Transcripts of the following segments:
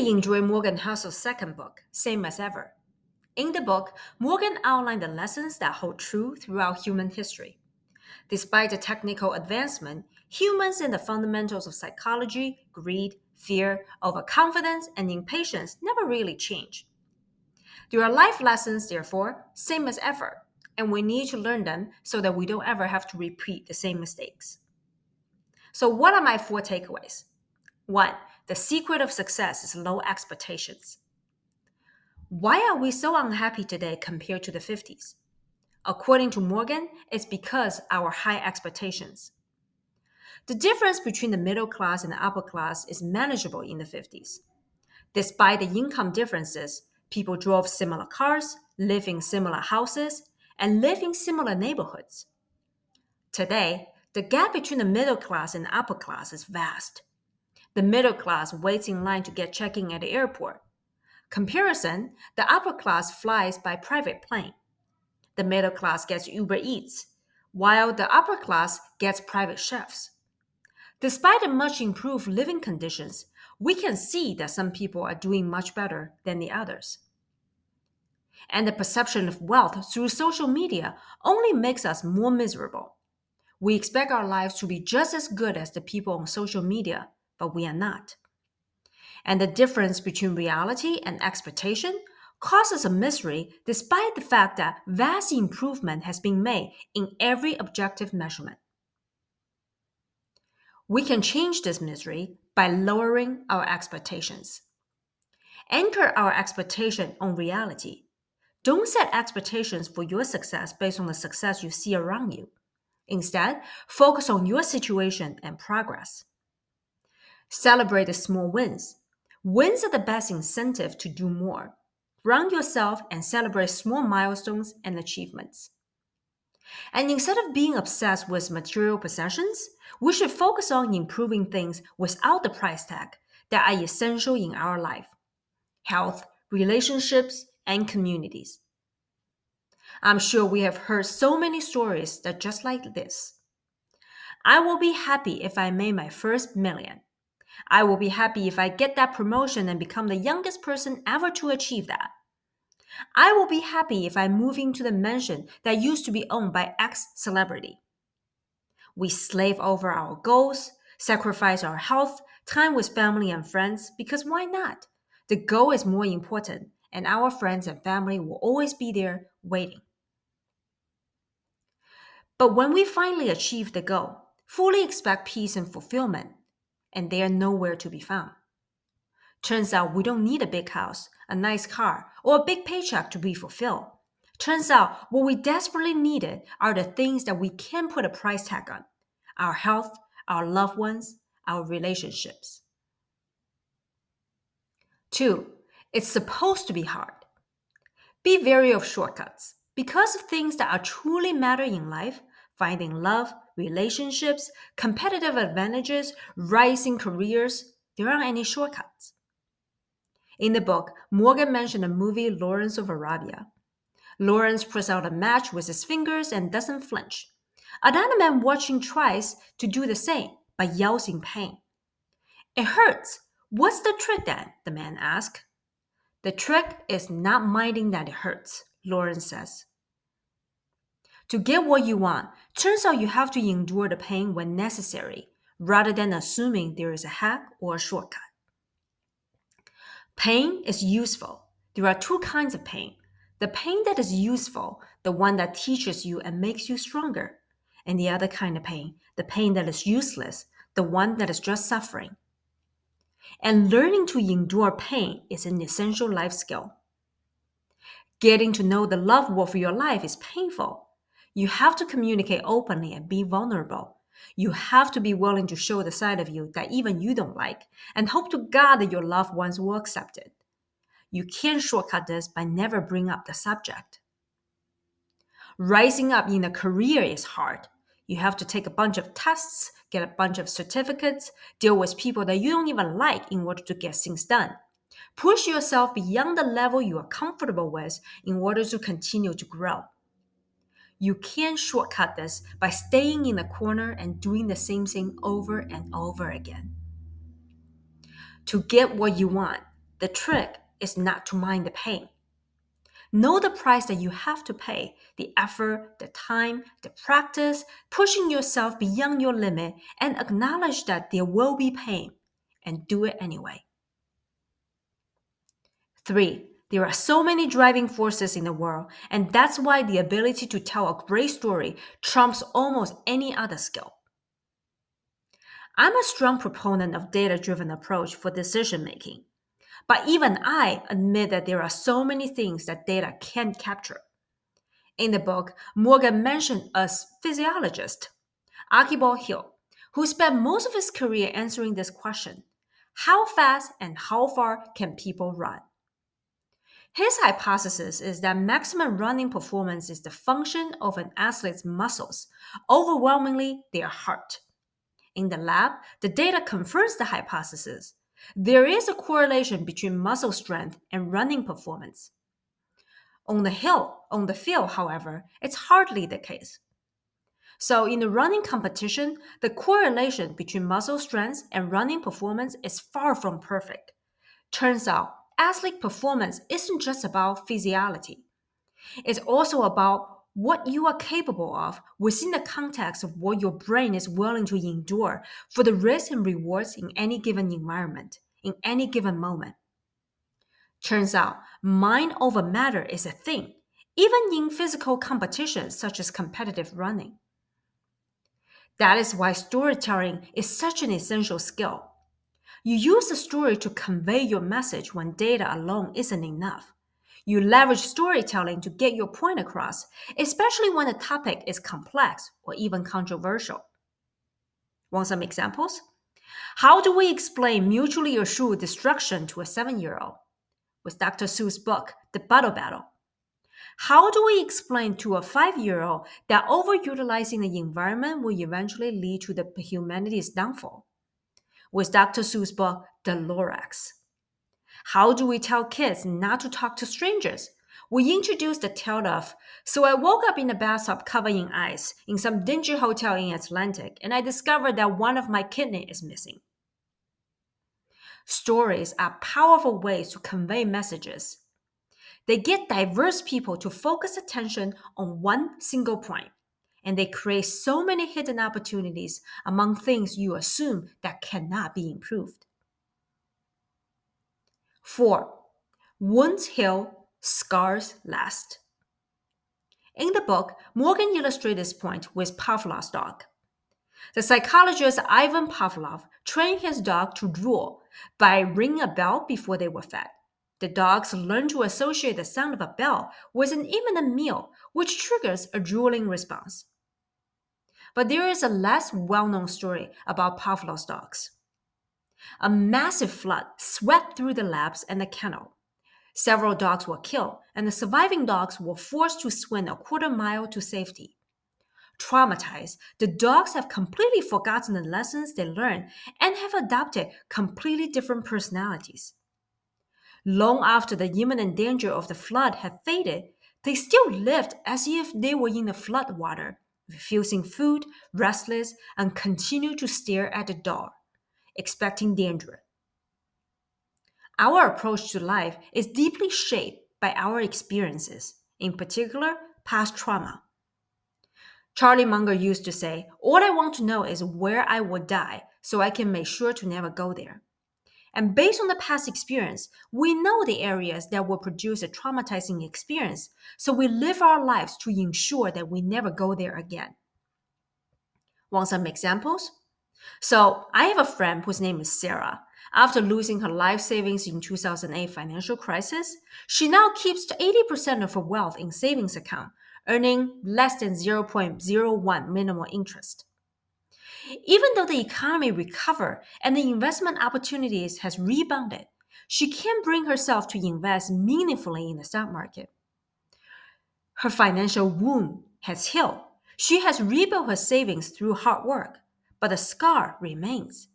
really enjoy Morgan Housel's second book, Same as Ever. In the book, Morgan outlined the lessons that hold true throughout human history. Despite the technical advancement, humans and the fundamentals of psychology, greed, fear, overconfidence, and impatience never really change. There are life lessons, therefore, same as ever, and we need to learn them so that we don't ever have to repeat the same mistakes. So, what are my four takeaways? One, the secret of success is low expectations. Why are we so unhappy today compared to the 50s? According to Morgan, it's because our high expectations. The difference between the middle class and the upper class is manageable in the 50s. Despite the income differences, people drove similar cars, lived in similar houses, and lived in similar neighborhoods. Today, the gap between the middle class and the upper class is vast. The middle class waits in line to get check-in at the airport. Comparison, the upper class flies by private plane. The middle class gets Uber Eats, while the upper class gets private chefs. Despite the much improved living conditions, we can see that some people are doing much better than the others. And the perception of wealth through social media only makes us more miserable. We expect our lives to be just as good as the people on social media, but we are not. And the difference between reality and expectation causes a misery despite the fact that vast improvement has been made in every objective measurement. We can change this misery by lowering our expectations. Anchor our expectation on reality. Don't set expectations for your success based on the success you see around you. Instead, focus on your situation and progress. Celebrate the small wins. Wins are the best incentive to do more. Ground yourself and celebrate small milestones and achievements. And instead of being obsessed with material possessions, we should focus on improving things without the price tag that are essential in our life: health, relationships, and communities. I'm sure we have heard so many stories that just like this. I will be happy if I made my first million. I will be happy if I get that promotion and become the youngest person ever to achieve that. I will be happy if I move into the mansion that used to be owned by X celebrity. We slave over our goals, sacrifice our health, time with family and friends, because why not? The goal is more important, and our friends and family will always be there waiting. But when we finally achieve the goal, fully expect peace and fulfillment, and they are nowhere to be found. Turns out we don't need a big house, a nice car, or a big paycheck to be fulfilled. Turns out what we desperately needed are the things that we can put a price tag on: our health, our loved ones, our relationships. Two, it's supposed to be hard. Be wary of shortcuts. Because of things that are truly matter in life, finding love, relationships, competitive advantages, rising careers, there aren't any shortcuts. In the book, Morgan mentioned the movie Lawrence of Arabia. Lawrence puts out a match with his fingers and doesn't flinch. Another man watching tries to do the same, but yells in pain. It hurts. What's the trick then? The man asks. The trick is not minding that it hurts, Lawrence says. To get what you want, turns out you have to endure the pain when necessary, rather than assuming there is a hack or a shortcut. Pain is useful. There are two kinds of pain: the pain that is useful, the one that teaches you and makes you stronger, and the other kind of pain, the pain that is useless, the one that is just suffering. And learning to endure pain is an essential life skill. Getting to know the loved one for your life is painful. You have to communicate openly and be vulnerable. You have to be willing to show the side of you that even you don't like, and hope to God that your loved ones will accept it. You can't shortcut this by never bring up the subject. Rising up in a career is hard. You have to take a bunch of tests, get a bunch of certificates, deal with people that you don't even like in order to get things done. Push yourself beyond the level you are comfortable with in order to continue to grow. You can't shortcut this by staying in the corner and doing the same thing over and over again. To get what you want, The trick is not to mind the pain. Know the price that you have to pay, the effort, the time, the practice, pushing yourself beyond your limit, and acknowledge that there will be pain, and do it anyway. 3. There are so many driving forces in the world, and that's why the ability to tell a great story trumps almost any other skill. I'm a strong proponent of data-driven approach for decision making, but even I admit that there are so many things that data can't capture. In the book, Morgan mentioned a physiologist, Archibald Hill, who spent most of his career answering this question: how fast and how far can people run? His hypothesis is that maximum running performance is the function of an athlete's muscles, overwhelmingly their heart. In the lab, the data confirms the hypothesis. There is a correlation between muscle strength and running performance. On the field, however, it's hardly the case. So in the running competition, the correlation between muscle strength and running performance is far from perfect. Turns out, athlete performance isn't just about physiology. It's also about what you are capable of within the context of what your brain is willing to endure for the risks and rewards in any given environment, in any given moment. Turns out, mind over matter is a thing, even in physical competitions such as competitive running. That is why storytelling is such an essential skill. You use the story to convey your message when data alone isn't enough. You leverage storytelling to get your point across, especially when the topic is complex or even controversial. Want some examples? How do we explain mutually assured destruction to a 7-year-old? With Dr. Seuss' book, The Bottle Battle. How do we explain to a 5-year-old that overutilizing the environment will eventually lead to the humanity's downfall? With Dr. Seuss' book, The Lorax. How do we tell kids not to talk to strangers? We introduce the tale of, so I woke up in a bathtub covered in ice in some dingy hotel in Atlantic, and I discovered that one of my kidney is missing. Stories are powerful ways to convey messages. They get diverse people to focus attention on one single point, and they create so many hidden opportunities among things you assume that cannot be improved. 4. Wounds heal, scars last. In the book, Morgan illustrates this point with Pavlov's dog. The psychologist Ivan Pavlov trained his dog to drool by ringing a bell before they were fed. The dogs learn to associate the sound of a bell with an imminent meal, which triggers a drooling response. But there is a less well-known story about Pavlov's dogs. A massive flood swept through the labs and the kennel. Several dogs were killed, and the surviving dogs were forced to swim a quarter mile to safety. Traumatized, the dogs have completely forgotten the lessons they learned and have adopted completely different personalities. Long after the imminent danger of the flood had faded, they still lived as if they were in the flood water, refusing food, restless, and continued to stare at the door, expecting danger. Our approach to life is deeply shaped by our experiences, in particular, past trauma. Charlie Munger used to say, all I want to know is where I would die so I can make sure to never go there. And based on the past experience, we know the areas that will produce a traumatizing experience, so we live our lives to ensure that we never go there again. Want some examples? So, I have a friend whose name is Sarah. After losing her life savings in 2008 financial crisis, she now keeps 80% of her wealth in savings account, earning less than 0.01 minimal interest. Even though the economy recovered and the investment opportunities has rebounded, she can't bring herself to invest meaningfully in the stock market. Her financial wound has healed. She has rebuilt her savings through hard work, but the scar remains.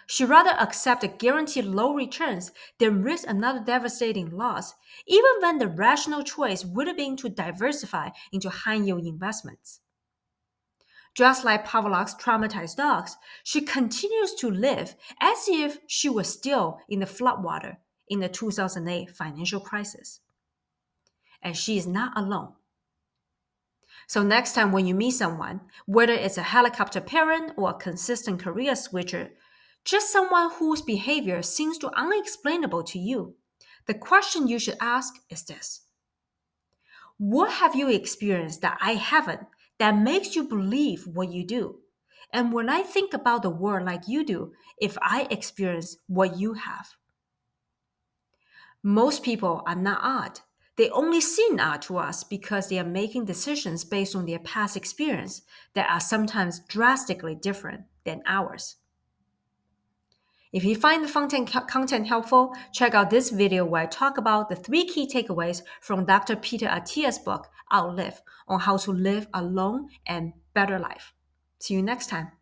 She rather accept the guaranteed low returns than risk another devastating loss, even when the rational choice would have been to diversify into high-yield investments. Just like Pavlov's traumatized dogs, she continues to live as if she was still in the floodwater, in the 2008 financial crisis. And she is not alone. So next time when you meet someone, whether it's a helicopter parent or a consistent career switcher, just someone whose behavior seems to unexplainable to you, the question you should ask is this: what have you experienced that I haven't that makes you believe what you do? And when I think about the world like you do, if I experience what you have? Most people are not odd. They only seem odd to us because they are making decisions based on their past experience that are sometimes drastically different than ours. If you find the content helpful, check out this video where I talk about the 3 key takeaways from Dr. Peter Attia's book, Outlive, on how to live a long and better life. See you next time.